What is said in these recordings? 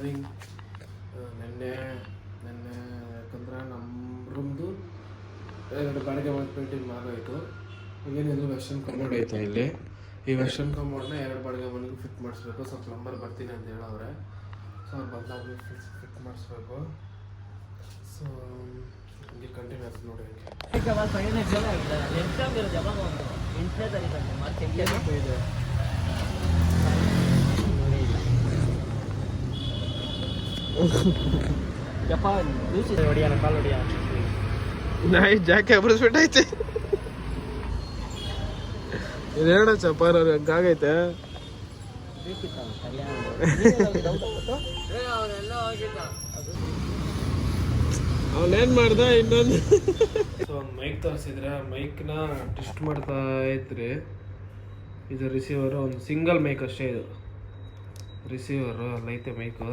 Morning. ನೆನ್ನೆ ಯಾಕಂದ್ರೆ ನಮ್ಮ ರೂಮ್ದು 2 ಬಾಡಿಗೆ ಒಂದು ಪೇಂಟಿಂಗ್ ಆಗೋಯಿತು. ಈಗೇನಿದ್ರು ವೆಸ್ಟರ್ನ್ ಕಮೋಡ್ ಐತೆ ಇಲ್ಲಿ. ಈ ವೆಸ್ಟರ್ನ್ ಕಮೋಡ್ನ 2 ಬಾಡಿಗೆ ಮನೆಗೂ ಫಿಟ್ ಮಾಡಿಸ್ಬೇಕು. ಸ್ವಲ್ಪ ಪ್ಲಂಬರ್ ಬರ್ತೀನಿ ಅಂತ ಹೇಳವ್ರೆ. ಸೊ ಅವ್ರು ಬಂದಾಗಲೂ ಫಿಟ್ ಮಾಡಿಸ್ಬೇಕು. ಸೊ ಹಂಗೆ ಕಂಟಿನ್ಯೂ ಆಗ್ತದೆ ನೋಡಿ. ಹಂಗೆ ಜಾಕೆ ಅಬ್ರಿಸ್ಬಿಟ್ಟೈತೆ. ಇದೇನ ಚಪಾರ ಹಂಗಾಗೈತೆ. ಅವನೇನ್ ಮಾಡ್ದ ಇನ್ನೊಂದು ಮೈಕ್ ತರಿಸಿದ್ರೆ ಮೈಕ್ನ ಟೆಸ್ಟ್ ಮಾಡ್ತಾ ಇದ್ರಿ. ಇದು ರಿಸೀವರು, ಒಂದು ಸಿಂಗಲ್ ಮೈಕ್ ಅಷ್ಟೇ ಇದು ರಿಸೀವರು. ಅಲ್ಲೈತೆ ಮೈಕು.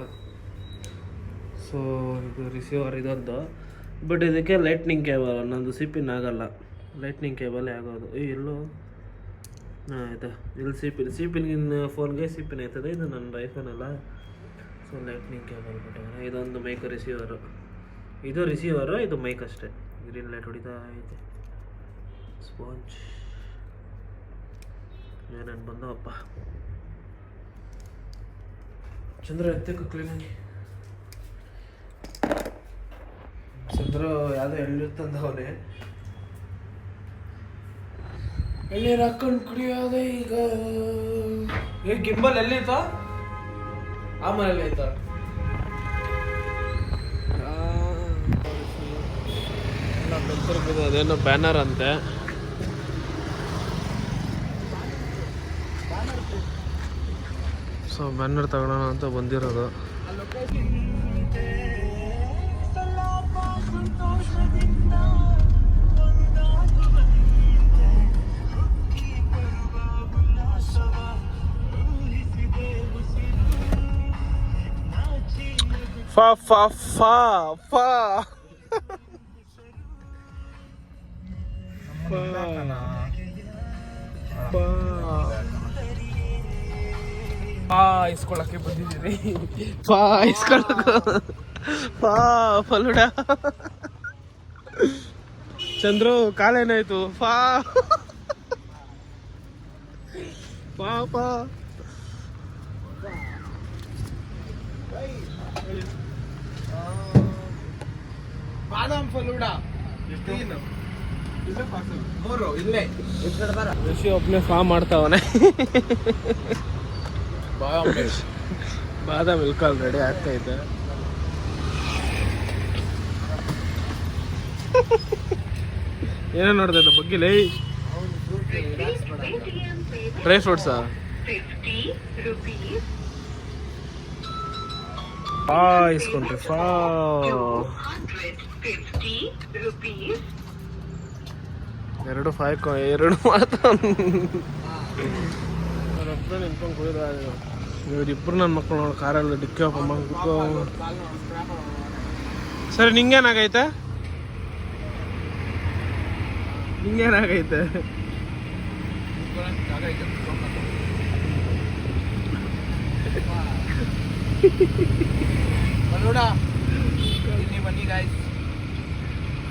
ಸೊ ಇದು ರಿಸೀವರ್ ಇದೊಂದು. ಬಟ್ ಇದಕ್ಕೆ ಲೈಟ್ನಿಂಗ್ ಕೇಬಲ್, ನಂದು ಸಿಪಿನ್ ಆಗಲ್ಲ, ಲೈಟ್ನಿಂಗ್ ಕೇಬಲೇ ಆಗೋದು. ಎಲ್ಲೋ ಹಾಂ ಆಯಿತಾ, ಇಲ್ಲಿ ಸಿಪಿನ್ಗಿನ ಫೋನ್ಗೆ ಸಿಪಿನ್ ಆಯ್ತದೆ. ಇದು ನನ್ನ ಐಫೋನ್ ಅಲ್ಲ. ಸೊ ಲೈಟ್ನಿಂಗ್ ಕೇಬಲ್ ಬಿಟ್ಟವರೆ. ಇದೊಂದು ಮೈಕ್ ರಿಸೀವರು, ಇದು ರಿಸೀವರು, ಇದು ಮೈಕ್ ಅಷ್ಟೇ. ಗ್ರೀನ್ ಲೈಟ್ ಹೊಡಿತಾ ಐತೆ. ಸ್ಪಾಂಜ್ ಏನೇನು ಬಂದವಪ್ಪ. ಚಂದ್ರ ಎತ್ತಕ್ಕೆ ಕ್ಲೀನಾಗಿ. ಚಂದ್ರ ಯಾವುದೋ ಎಳ್ನೀರು ತಂದವನೇ. ಎಳ್ನೀರು ಹಾಕೊಂಡು ಕುಡಿಯೋದೆ ಈಗ. ಗಿಂಬಲ್ ಎಲ್ಲಿತ್ತ? ಆ ಮನೇಲಿ ಐತ. ಅದೇನೋ ಬ್ಯಾನರ್ ಅಂತೆ. ಸೊ ಬ್ಯಾನರ್ ತಗೊಳ್ಳೋಣ ಅಂತ ಬಂದಿರೋದು. ಫಾ ಫಾ ಫಾ ಫಾ ಇಸ್ಕೊಳಕ್ಕೆ ಬಂದಿದ್ದೀರಿ. ಫಾ ಇಸ್ಕೊಳಕ ಫಾ ಫಲುಡ. ಚಂದ್ರು ಕಾಲೇನಾಯ್ತು? ಫಾ ಫಾ ಫಾ ಬಾದಾಮ್ ಫಲೂಡ. ಋಷಿ ಒಬ್ಬನೇ ಫಾರ್ಮ್ ಮಾಡ್ತಾವನೆ. ಬಾದಾಮ್ ಮಿಲ್ಕ್ ಆಲ್ರೆಡಿ ಆಗ್ತೈತೆ. ಏನೋ ನೋಡ್ತೈತೆ ಬಗ್ಗಿಲೇ. ಡ್ರೈ ಫ್ರೂಟ್ಸಾ? ಫಾ ಇಸ್ಕೊಂಡ್ರಿ. ಫಾ ಎರಡು ಮಾತ್ರ ನಿಂತ್ಕೊಂಡು ಕುಡಿದ. ಇವರಿಬ್ಬರು ನನ್ನ ಮಕ್ಕಳು ನೋಡಿ ಕಾರಲ್ಲಿ ಡಿಕ್ಕಿ ಹಾಕೊಂಬ. ಸರಿ ನಿಂಗೇನಾಗೈತೆ?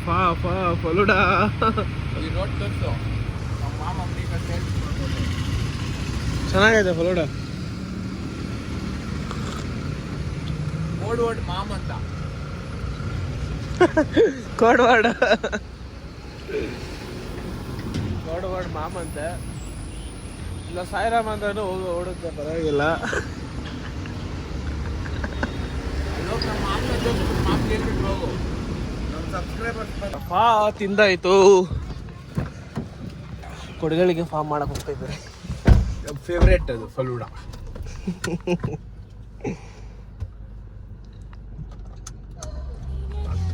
ಫಾ ಫಾ ಫಲುಡಾ. ಚೆನ್ನಾಗೈತೆ ಫಲುಡಾ. ಕೋಡ್ವರ್ಡ್ ಮಾಮ್ ಅಂತ. ಕೋಡ್ವರ್ಡ್ ಮಾಮ್ ಅಂತ ಇಲ್ಲ. ಸಾಯಿರಾಮ್ ಅಂದ್ರೂ ಓಡುತ್ತೆ, ಪರವಾಗಿಲ್ಲ. ಫಾ ತಿಂದಾಯ್ತು. ಕೊಡಗಳಿಗೆ ಫಾರ್ಮ್ ಮಾಡಕ್ ಹೋಗ್ತಾ ಇದ್ದಾರೆ. ಫೇವ್ರೇಟ್ ಅದು ಫಲೂಡ.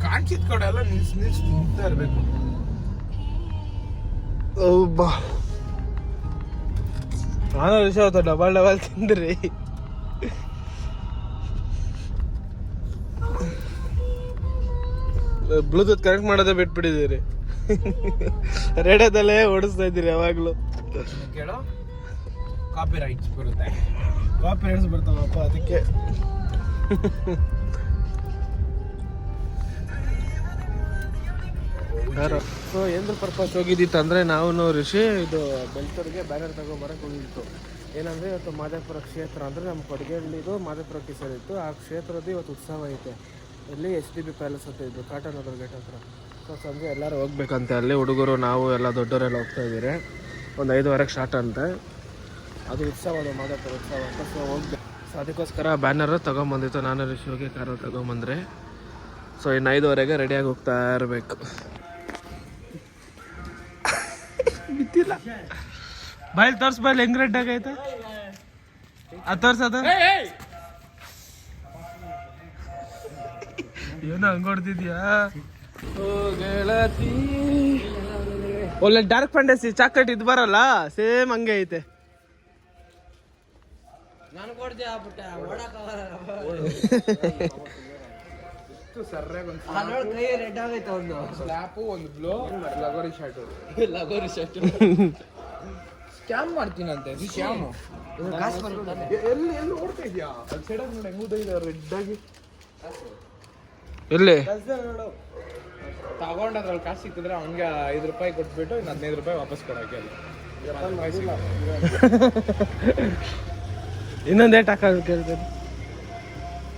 ಕಾಣಿಸಿದ ಕಡೆ ಎಲ್ಲ ನಿಲ್ಸಿ ತಿಂತಾ ಇರ್ಬೇಕು. ನಾನು ವಿಷಯ ಡಬಲ್ ತಿಂದ್ರಿ. ಬ್ಲೂಟೂತ್ ಕನೆಕ್ಟ್ ಮಾಡೋದೇ ಬಿಟ್ಬಿಟ್ಟಿದ್ದೀರಿ. ರೇಡಿಯೋದಲ್ಲೇ ಓಡಿಸ್ತಾ ಇದ್ದೀರಿ ಯಾವಾಗಲೂ. ಕೇಳೋ ಕಾಪಿ ರೈಟ್ಸ್ ಬರುತ್ತೆ. ಕಾಪಿ ರೈಟ್ಸ್ ಬರ್ತಾವಪ್ಪ, ಅದಕ್ಕೆ ಸೊ ಏನ್ರ ಪರ್ಪಸ್ ಹೋಗಿದ್ದಿತ್ತು ಅಂದರೆ ನಾವು ಋಷಿ ಇದು ಬೆಳ್ತೂರಿಗೆ ಬ್ಯಾನರ್ ತಗೊಂಬರಕ್ಕೆ ಹೋಗಿತ್ತು. ಏನಂದರೆ ಇವತ್ತು ಮಾದೇಪುರ ಕ್ಷೇತ್ರ ಅಂದರೆ ನಮ್ಮ ಕೊಡಗೇಹಳ್ಳಿದು ಮಾದೇಪುರಕ್ಕೆ ಸೇರಿತ್ತು. ಆ ಕ್ಷೇತ್ರದ ಇವತ್ತು ಉತ್ಸವ ಐತೆ. ಇಲ್ಲಿ SDB ಪ್ಯಾಲೇಸ್ ಅಂತ ಇದ್ದು ಕಾಟನ್ ಅದರ ಗೇಟ್ ಹತ್ರ. ಸೊ ಸಂಜೆ ಎಲ್ಲರೂ ಹೋಗ್ಬೇಕಂತೆ ಅಲ್ಲಿ. ಹುಡುಗರು ನಾವು ಎಲ್ಲ ದೊಡ್ಡವರೆಲ್ಲ ಹೋಗ್ತಾ ಇದ್ದೀರಿ. ಒಂದು 5:15ಕ್ಕೆ ಸ್ಟಾರ್ಟ್ ಅಂತೆ. ಅದು ಉತ್ಸವ, ಅದು ಮಾದೇಪುರ ಉತ್ಸವ ಅಂತ. ಸೊ ಹೋಗ್ಬೇಕು. ಸೊ ಅದಕ್ಕೋಸ್ಕರ ಬ್ಯಾನರು ತೊಗೊಂಬಂದಿತ್ತು. ನಾನು ಋಷಿ ಹೋಗಿ ಕಾರಲ್ಲಿ ತೊಗೊಂಬಂದ್ರೆ. ಸೊ ಇನ್ನು 5:15ಗೆ ರೆಡಿಯಾಗಿ ಹೋಗ್ತಾ ಇರಬೇಕು. ಬಿತ್ತಿಲ್ಲ ಬಾಯ್ಲ್ ತೋರ್ಸ್ ಬಾಯ್ಲ್ ಹೆಂಗ್ ರೆಡ್ ಆಗೈತೆ ಅದು ತೋರ್ಸದ ಏನೋ ಹಂಗ ಹೊಡ್ತಿದ್ಯಾ. ಒಳ್ಳೆ ಡಾರ್ಕ್ ಫ್ಯಾಂಟಸಿ ಚಾಕ್ಲೇಟ್ ಇದು ಬರಲ್ಲ ಸೇಮ್ ಹಂಗೆ ಐತೆ. ಸ್ಕ್ಯಾಮ್ ಮಾಡ್ತೀನಂತೆ ಎಲ್ಲಿ ಓಡ್ತಾ ಇದೆಯಾ? ರೆಡ್ ಆಗಿ ಎಲ್ಲಿ ತಗೊಂಡದ್ರಲ್ಲಿ ಕಾಸು ಸಿಕ್ಕಿದ್ರೆ ಹಂಗೆ 5 ರೂಪಾಯಿ ಕೊಟ್ಬಿಟ್ಟು ಇನ್ನು 15 ರೂಪಾಯಿ ವಾಪಸ್ ಕೊಡಕ್ಕೆ. ಇನ್ನೊಂದು ಏಟ್ ಹಾಕೋದು ಕೇಳ್ತೇನೆ.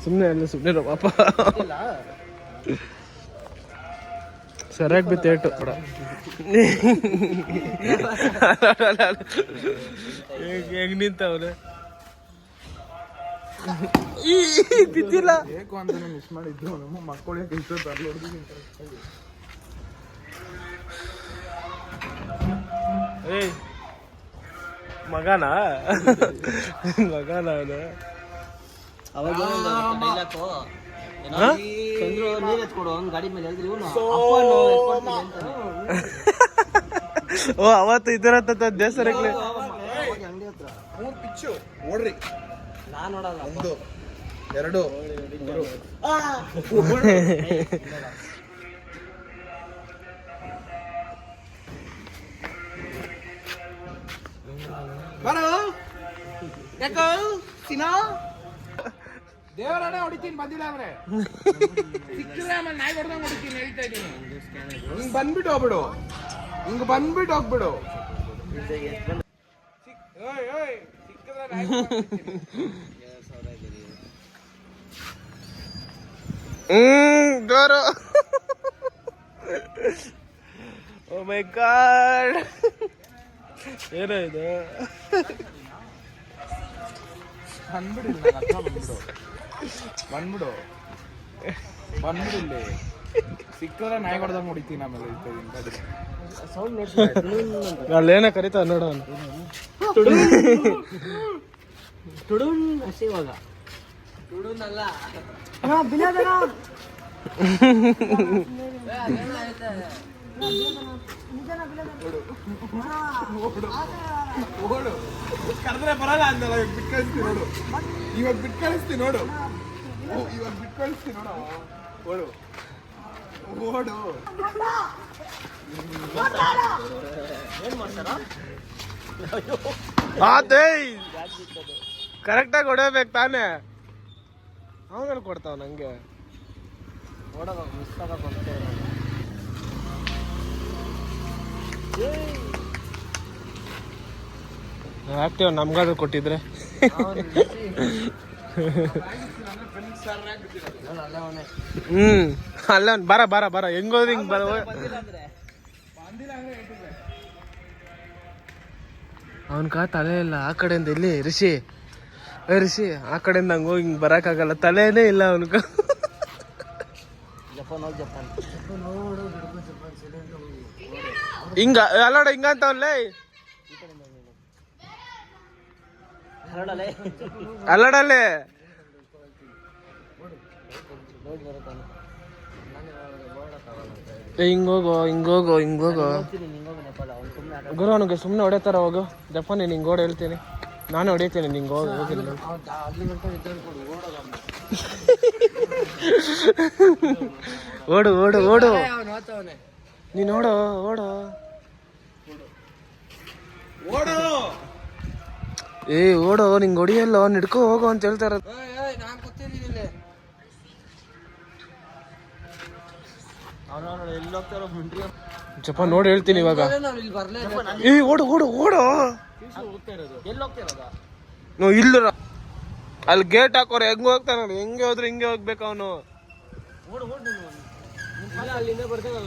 ಸುಮ್ಮನೆ ಅಲ್ಲ ಸುಮ್ಮನೆ ಪಾಪ ಸರಿಯಾಗಿ ಬಿತ್ತು ಏಟು ಹೆಂಗ್ ನಿಂತವ್ರೆ ಬಿದ್ದಿಲ್ಲ. ಬೇಕು ಅಂತ ಮಿಸ್ ಮಾಡಿದ್ದು ನಮ್ಮ ಮಕ್ಕಳಿಗೆ ಇಷ್ಟು ತರ್ಲೋಡ್ದು. ಏಯ್ ಮಗನ ಓ ಅವತ್ತು ಇದರ ದೇವಸ್ಥಾನಕ್ಕೆ ಪಿಚ್ಚು ಓಡ್ರಿ. ನಾನು ನೋಡಲ್ಲ. 1 2 ಬರೋ ಯಾಕೋ ಸಿನಾ ದೇವರನ್ನೇ ಹೊಡಿತೀನಿ. ಬಂದಿಲ್ಲ ಅಂದ್ರೆ ಸಿಕ್ಕಿದ್ರೆ ಆಮೇಲೆ ನಾಯಿ ಹೊಡೆದಂಗೆ ಹೊಡಿತೀನಿ. ಹೇಳ್ತಾ ಇದ್ದೀನಿ. ಹಿಂಗ್ ಬಂದ್ಬಿಟ್ಟು ಹೋಗ್ಬಿಡು. ಹಿಂಗ್ ಬಂದ್ಬಿಟ್ಟು ಹೋಗ್ಬಿಡು. ಸಿಕ್ಕಿದ್ರೆ ನಾಯಿ ಜೋರು. ಓ ಮೈ ಗಾಡ್ ಏನೋ ಇದು. ಬಂದ್ಬಿಡು ಇಲ್ಲಿ. ಸಿಕ್ಕಿದ್ರೆ ನಾಯಿ ಹೊಡೆದಂಗೆ ಹೊಡಿತೀನಿ. ಆಮೇಲೆ ಅಲ್ಲೇನ ಕರಿತಾವ ನೋಡ. ಕರೆದ್ರೆ ಬರಲ್ಲ ಅಂದಲ್ಲ. ಇವಾಗ ಬಿಟ್ಟು ಕಳಿಸ್ತೀನಿ ನೋಡು. ಇವಾಗ ಬಿಟ್ಟು ಕಳಿಸ್ತೀನಿ ನೋಡು. ಓಡು ಓಡು. ಕರೆಕ್ಟಾಗಿ ಹೊಡಬೇಕು ತಾನೇ. ಅವಾಗಲ್ಲಿ ಕೊಡ್ತಾವ ನಂಗೆ. ಆಕ್ಟಿವ್ ನಮ್ಗಾದ್ರೂ ಕೊಟ್ಟಿದ್ರೆ. ಅಲ್ಲ ಬರ ಬರ ಬರ ಹೆಂಗೋದ್ ಹಿಂಗ್ ಬರ. ಅವನ್ ತಲೆ ಇಲ್ಲ ಆ ಕಡೆಯಿಂದ. ಇಲ್ಲಿ ಋಷಿ ಆ ಕಡೆಯಿಂದ ಹಂಗ ಹೋಗಿ ಹಿಂಗ್ ಬರಕ್ಕಾಗಲ್ಲ. ತಲೆನೇ ಇಲ್ಲ ಅವನ್ಕ. ಹಿಂಗ ಅಲ್ಲೋಡ ಹಿಂಗಂತವಲ್ಲೇ ಅಲ್ಲಡಲ್ಲೇ. ಹಿಂಗೋಗೋ ಗುರು. ಅವನಿಗೆ ಸುಮ್ಮನೆ ಹೊಡಿತಾರ. ಹೋಗು ಜಪ್ಪ. ನೀನು ಹಿಂಗೋಡ್ ಹೇಳ್ತೀನಿ. ನಾನು ಹೊಡಿತೀನಿ. ನಿಂಗೆ ಹೋಗಿಲ್ಲ. ಓಡು ಓಡು ಓಡು. ನೀನು ಓಡು ಓಡು. ಓಡು ನಿಂಗೆ ಹೊಡಿಯಲ್ಲ. ಅವ್ನು ಹಿಡ್ಕೊ ಹೋಗು ಅಂತ ಹೇಳ್ತಾರ. ಜಪಾನ್ ನೋಡಿ ಹೇಳ್ತೀನಿ ಇವಾಗ. ಏ ಓಡು ಓಡು ಓಡು. ಇಲ್ಲ ಅಲ್ಲಿ ಗೇಟ್ ಹಾಕೋರು ಹೆಂಗ್ ಹೋಗ್ತಾನ, ಹೆಂಗೆ ಹೋದ್ರೆ ಹಿಂಗೆ ಹೋಗ್ಬೇಕು ಅವನು. ಅಲ್ಲಿಂದ ಬರ್ತೇವೆ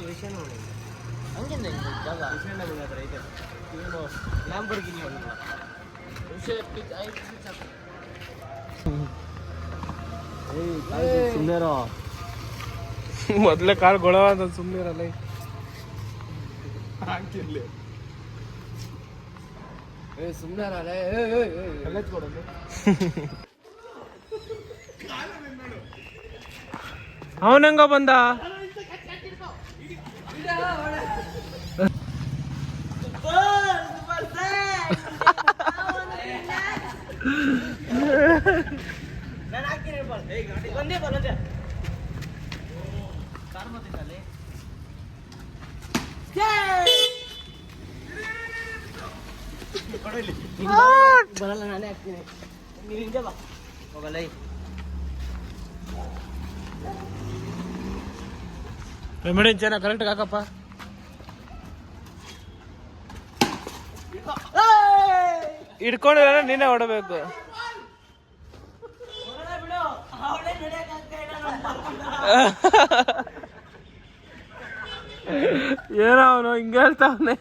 ಮೊದ್ಲೇ ಕಾಳು ಗೊಳವ ಅಂತ ಸುಮ್ಮನೆ ಇರಲ್ಲ. ಅವನಂಗ ಬಂದ. ಬರಲ್ಲ, ನಾನೇ ಹಾಕ್ತೀನಿ. ನೀವು ಹಿಂದೆ ಬಾ, ಹೋಗಲ್ಲ. ಮೇಡಮ್ ಚೆನ್ನಾಗಿ ಕರೆಕ್ಟ್ ಹಾಕಪ್ಪ. ಹಿಡ್ಕೊಂಡಿಲ್ಲ ನೀನೇ ಹೊಡಬೇಕು. ಏನೋ ಅವನು ಹಿಂಗ ಹೇಳ್ತಾವನೆ.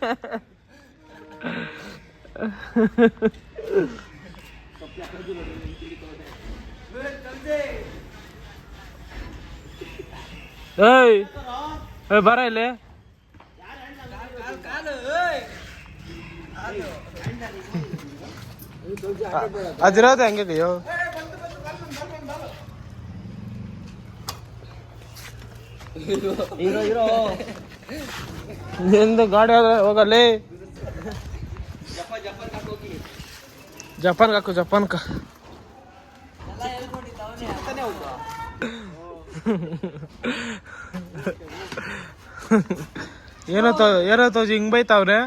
ಏಯ್ ಬರ ಇಲ್ಲಿ. ಅದಿರೋದು ಹಂಗೆ ಕೈಯೋ. ನಿಂದು ಗಾಡಿ ಹೋಗಲ್ಲಿ. ಜಪಾನ್ಗೆ ಹಾಕು, ಜಪಾನ್ಕ. ಏನೋ ತೋಜಿ ಹಿಂಗ್ ಬೈತಾವ್ರೆ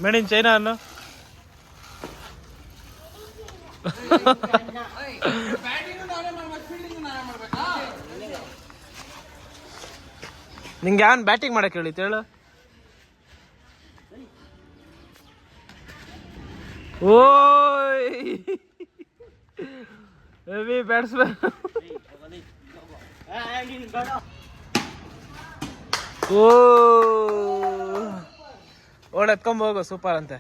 ಮೇಡ್ ಇನ್ ಚೈನಾ ಅನ್ನು. ನಿಂಗೆ ಯಾವನ್ ಬ್ಯಾಟಿಂಗ್ ಮಾಡಕ್ ಹೇಳಿತ್ತು ಹೇಳು. ಓಯ್ ಹೆವಿ ಬ್ಯಾಟ್ಸ್ಮನ್. ಓ ಓಡ್ ಎತ್ಕೊಂಡ್ ಹೋಗು, ಸೂಪರ್ ಅಂತೆ.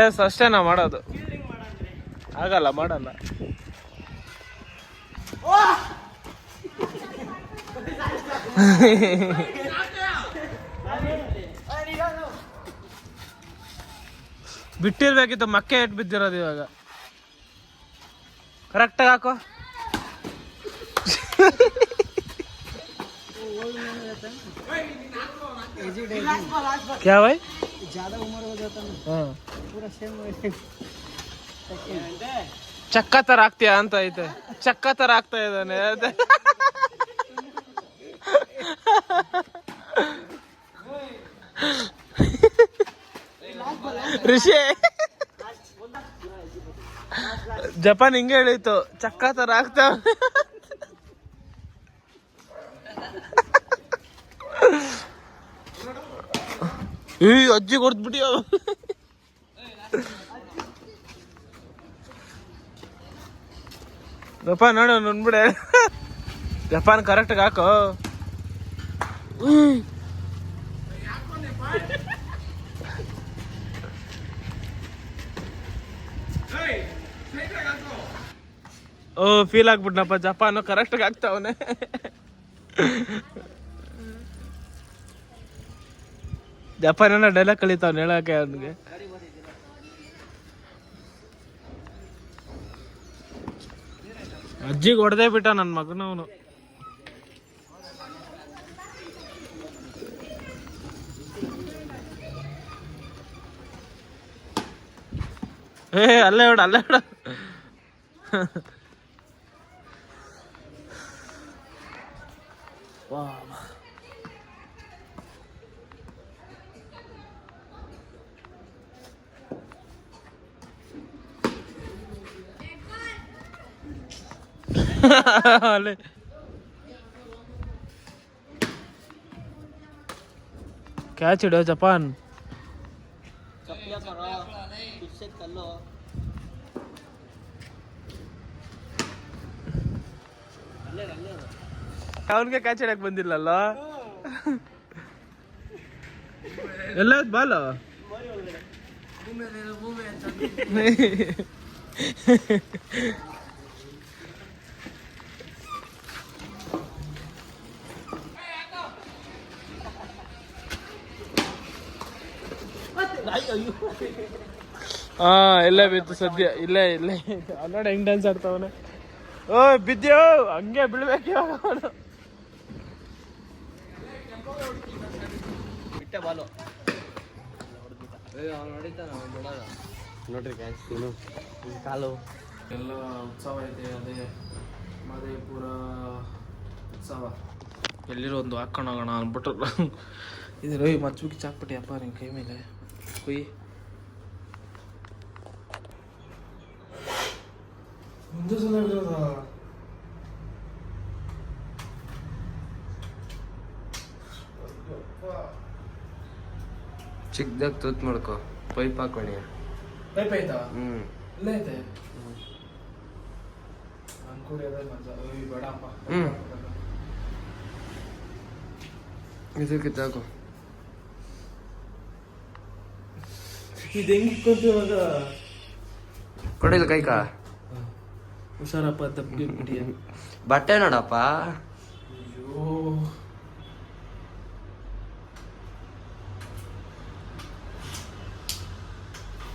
ಎಸ್ ಅಷ್ಟೇ ನಾ ಮಾಡೋದು. ಆಗಲ್ಲ, ಮಾಡಲ್ಲ. ಬಿಟ್ಟಿರ್ಬೇಕಿತ್ತು, ಮಕ್ಕೆ ಇಟ್ಟು ಬಿದ್ದಿರೋದು ಇವಾಗ. ಕರೆಕ್ಟಾಗಿ ಹಾಕೋ. क्या भाई ज्यादा उम्र हो जाता है. हाँ पूरा सेम ಚಕ್ಕ ತರ ಆಗ್ತೀಯ ಅಂತ ಐತೆ. ಚಕ್ಕ ತರ ಆಗ್ತಾ ಇದ್ದಾನೆ. ಋಷಿ ಜಪಾನ್ ಹಿಂಗೆ ಹೇಳಿತ್ತು, ಚಕ್ಕ ತರ ಆಗ್ತಾವ. ಈ ಅಜ್ಜಿ ಕೊಡ್ದ್ಬಿಟ್ಟಿ. ಜಪಾನ್ ನೋಡು ನುಣ್ಬಿಡೆ. ಜಪಾನ್ ಕರೆಕ್ಟ್ ಹಾಕೋ. ಓ ಫೀಲ್ ಆಗ್ಬಿಟ್ನಪ್ಪ. ಜಪಾನ್ ಕರೆಕ್ಟ್ ಆಗ್ತಾವನೆ. ಜಪಾನ ಡೈಲಾಗ್ ಕಲಿತಾವ್ ಹೇಳಕ್ಕೆ ಅವನಿಗೆ. ಅಜ್ಜಿಗೆ ಹೊಡೆದೇ ಬಿಟ್ಟ ನನ್ನ ಮಗನವನು. ಅಲ್ಲೇ ಹೊಡ, ಅಲ್ಲೇ ಹೊಡ. ಅಲ್ಲೇ ಕ್ಯಾಚ್ ಹಿಡಿಯೋ ಜಪಾನ್. ಅವನ್ಗೆ ಕ್ಯಾಚ್ ಹಿಡಿಯಕ್ ಬಂದಿಲ್ಲಲ್ಲ. ಎಲ್ಲ ಬಾಲ್ ಹಾ ಇಲ್ಲೇ ಬಿತ್ತು ಸದ್ಯ. ಇಲ್ಲೇ ಇಲ್ಲೇ ಅಲ್ಲೋಡ ಹೆಂಗ್ ಡ್ಯಾನ್ಸ್ ಆಡ್ತಾವನೆ. ಓ ಬಿದ್ದ್ಯೋ ಹಂಗೆ ಬೀಳ್ಬೇಕು ಇವಾಗ ಅವನು. ನೋಡ್ರಿ ಕಾಲು ಎಲ್ಲ ಉತ್ಸವ ಇದೆ. ಅದೇ ಮಧೇಪುರ ಉತ್ಸವ. ಎಲ್ಲಿರೋ ಒಂದು ಹಾಕೊಂಡು ಹೋಗೋಣ ಅಂದ್ಬಿಟ್ರು. ಇದು ರವಿ ಮಚ್ಚುಕಿ ಚಾಕ್ಬಿಟ್ಟಿ ಅಪ್ಪ ನಿನ್ನ ಕೈ ಮೇಲೆ ಕುಯ್. ಮುಂದೆ ಸಲ ಚಿಕ್ಕದಾಗ ತೂತ್ ಮಾಡ್ಕೊ, ಪೈಪ್ ಹಾಕೊಳ್ಳಿ. ಪೈಪ್ ಆಯ್ತಾ? ಹ್ಮ್ ಇಲ್ಲೇ ಐತೆ. ನಾನು ಕುಡಿಯೋದೇ ಮಜಾ. ಬೇಡಪ್ಪ. ಇದಕ್ಕೆ ತಾಕು. ಇದು ಹೆಂಗ್ ಇಟ್ಕೊಂತ ಇವಾಗ? ಕೊಡಿಲ್ಲ ಕೈಕಾ. ಹುಷಾರಪ್ಪ ತಪ್ಪಿಬಿಟ್ಟಿಯ. ಬಟ್ಟೆ ನೋಡಪ್ಪ. ಅಯ್ಯೋ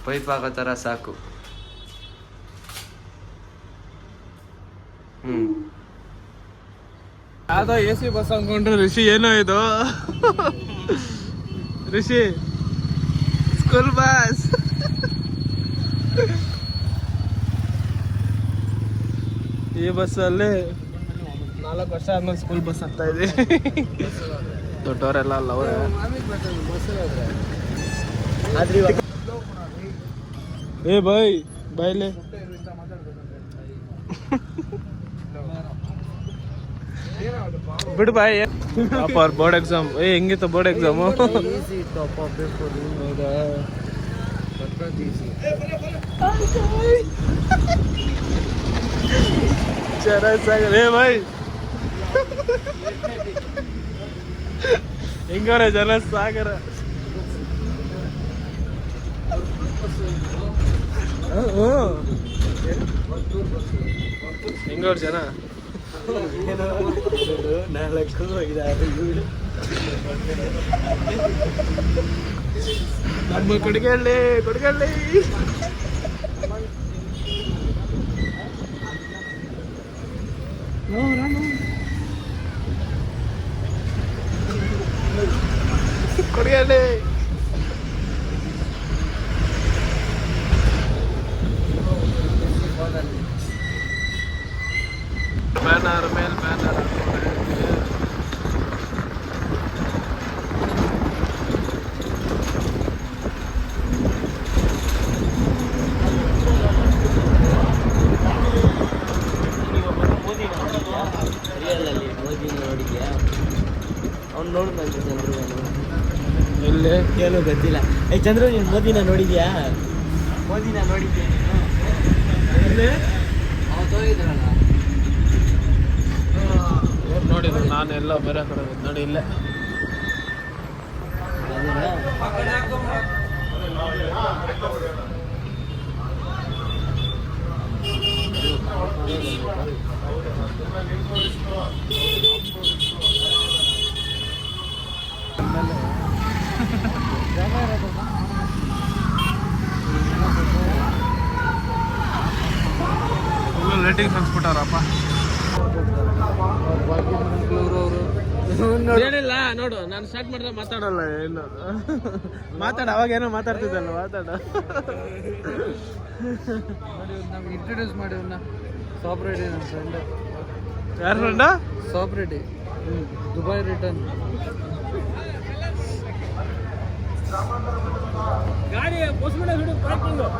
ಪೈಪ್ ಹಾಕೋ ಥರ ಸಾಕು. ಯಾವ್ದೋ AC ಬಸ್ ಅನ್ಕೊಂಡ್ರೆ ರಿಷಿ ಏನೋ ಇದು. Rishi school bus. ಈ ಬಸ್ಸಲ್ಲಿ 4 ವರ್ಷ ಆದ್ಮೇಲೆ ಸ್ಕೂಲ್ ಬಸ್ ಆಗ್ತಾ ಇದೆ. ದೊಡ್ಡವರೆಲ್ಲ ಅಲ್ಲ ಅವರೇ. ಏ ಬಾಯ್ ಬಾಯ್ಲೆ ಬಿಡು ಬಾಯ್. ಬೋರ್ಡ್ ಎಕ್ಸಾಮ್ ಹೆಂಗಿತ್ತು ಬೋರ್ಡ್ ಎಕ್ಸಾಮು? ಹೌದಾ? ಚೆನ್ನಾಗಿ ಬಾಯ್ ಹೆಂಗವ್ರೆ ಜನ ಸಾಗರ. ಹೆಂಗವ್ರ ಜನ? 4 5 ನಮ್ಮ ಕೊಡಗಳ್ಳಿ ಕೊಡಗಳ್ಳಿ. ಕೊಡಗಳ್ಳಿ ಬ್ಯಾನರ್ ಮೇಲ್ ಬ್ಯಾನರ್. ಅವ್ನು ನೋಡ್ಬೇಕು ಚಂದ್ರು. ಎಲ್ಲಿ ಏನೂ ಗೊತ್ತಿಲ್ಲ. ಚಂದ್ರು ನೀನು ಮೋದಿನ ನೋಡಿದ್ಯಾ? ಮೋದಿನ ನೋಡಿದ್ಯಾ ಎಲ್ಲಿ? ಅವತ್ತು ಹೋಗಿದ್ರಲ್ಲ ನೋಡಿದ್ರು. ನಾನು ಎಲ್ಲ ಬೇರೆ ಕಡೆ ನೋಡಿ ಇಲ್ಲೇ. ಲೈಟಿಂಗ್ ಹಾಕ್ಸ್ಬಿಟ್ಟಾರಪ್ಪ. ಏನಿಲ್ಲ ನೋಡು, ನಾನು ಸ್ಟಾರ್ಟ್ ಮಾಡಿದ್ರೆ ಮಾತಾಡಲ್ಲ. ಏನು ಮಾತಾಡ, ಅವಾಗ ಏನೋ ಮಾತಾಡ್ತಿದ್ದಲ್ಲ, ಮಾತಾಡ. ಇಂಟ್ರೊಡ್ಯೂಸ್ ಮಾಡಿ ಸಾಪ್ರೆಡಿ ನನ್ನ ಫ್ರೆಂಡ್. ಯಾರು ಫ್ರೆಂಡ? ಸಾಪ್ರೆಡಿ Dubai return.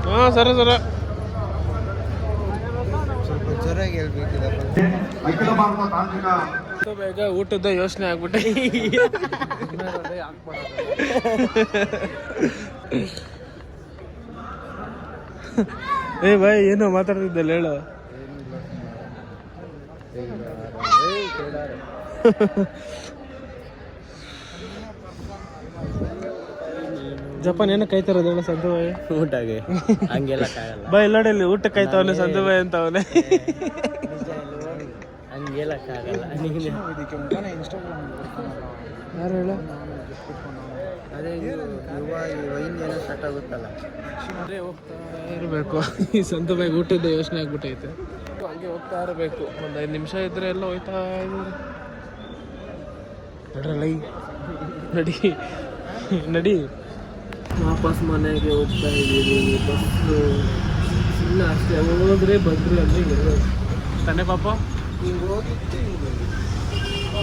ಹಾಂ ಸರ ಸರ. ಸ್ವಲ್ಪ ಜ್ವರ ಜೋರಾಗಿ ಹೇಳ್ಬೇಕಿದಪ್ಪ. ಬೇಗ ಊಟದ ಯೋಚನೆ ಆಗ್ಬಿಟ್ಟೆ. ಏ ಬಾಯ್ ಏನೋ ಮಾತಾಡ್ತಿದ್ದಲ್ಲ ಹೇಳು. ಜಪಾನ್ ಏನಕ್ಕೆ ಕಾಯ್ತಾರೋದು ಹೇಳ ಸಂತು ಬಾಯ್? ಊಟಗೆ ಹಂಗೆಲ್ಲ ಬಾಯ್ ಎಲ್ಲೋಡಲ್ಲಿ ಊಟಕ್ಕೆ ಕಾಯ್ತಾವನೆ ಸಂತು ಬಾಯ್ ಅಂತ ಅವನೇ. ಹಂಗೆಲ್ಲಕ್ಕಾಗಲ್ಲ. ಯಾರು ಹೇಳ? ಅದೇ ವೈನ್ ಏನೋ ಸ್ಟಾರ್ಟ್ ಆಗುತ್ತಲ್ಲ, ಹೋಗ್ತಾ ಇರಬೇಕು. ಈ ಸಂತು ಬಾಯ್ ಊಟದ ಯೋಚನೆ ಆಗ್ಬಿಟ್ಟೈತೆ. ಹಂಗೆ ಹೋಗ್ತಾ ಇರಬೇಕು. ಒಂದು 5 ನಿಮಿಷ ಇದ್ರೆ ಎಲ್ಲ ಹೋಯ್ತಾ ಇದ್ದೀವಿ. ನಡ್ರಲ್ಲ ನಡಿ ನಡಿ. ವಾಪಸ್ ಮನೆಗೆ ಹೋಗ್ತಾ ಇದ್ದೀವಿ. ಬಸ್ಸು ಇಲ್ಲ ಅಷ್ಟೇ, ಹೋದ್ರೆ ಬಂದ್ರೆ ಅಲ್ಲಿ ತಾನೇ ಪಾಪ.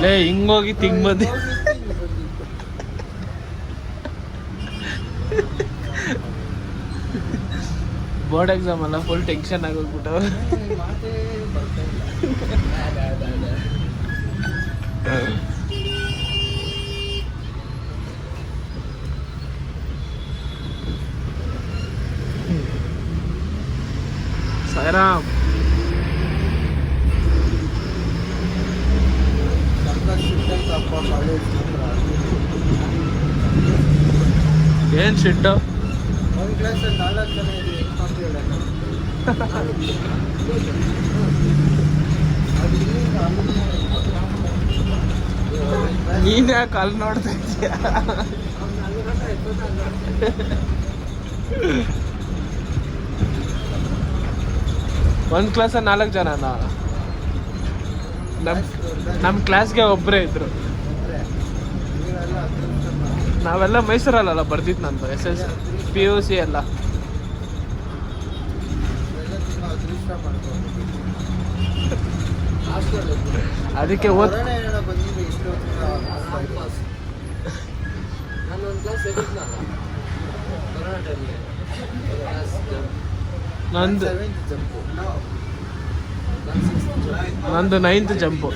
ಲೇ ಹಿಂಗೋಗಿ ತಿಂಗ್ ಬಂದಿ. ಬೋರ್ಡ್ ಎಕ್ಸಾಮ್ ಅಲ್ಲ, ಫುಲ್ ಟೆನ್ಷನ್ ಆಗೋಗ್ಬಿಟ್ಟು. ಸಾಯಿರಾಮ್. ಏನ್ ಶಿಟ್ಟು? ಒಂದು ಕ್ಲಾಸಲ್ಲಿ 4 ಜನ ನೀನ್ ಯಾಕೆ ಅಲ್ಲಿ ನೋಡ್ತಾ ಇದ್ದೀಯ? ಒಂದು ಕ್ಲಾಸಲ್ಲಿ 4 ಜನನಾ? ನಮ್ಮ ಕ್ಲಾಸ್ಗೆ ಒಬ್ಬರೇ ಇದ್ರು. ನಾವೆಲ್ಲ ಮೈಸೂರಲ್ಲ ಬರ್ದಿತ್ತು ನಂದು SS PUC ಎಲ್ಲ. ಅದಕ್ಕೆ ನಂದು 9th ಜಂಪು.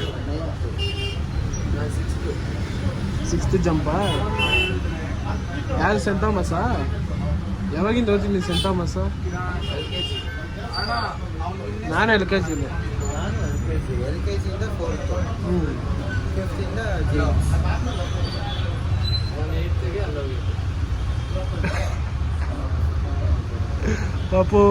6th Zampa? ಯಾರು ಸೆಂಟ್ ಥಾಮಸ್ಸಾ? ಯಾವಾಗಿಂದ ಓದ್ತೀನಿ ಸೆಂಟ್ ಥಾಮಸ್? ನಾನು LKG. LKG ಇಂದ 4th, 5th ಇಂದ ಜೇಮ್ಸ್. ಪಾಪು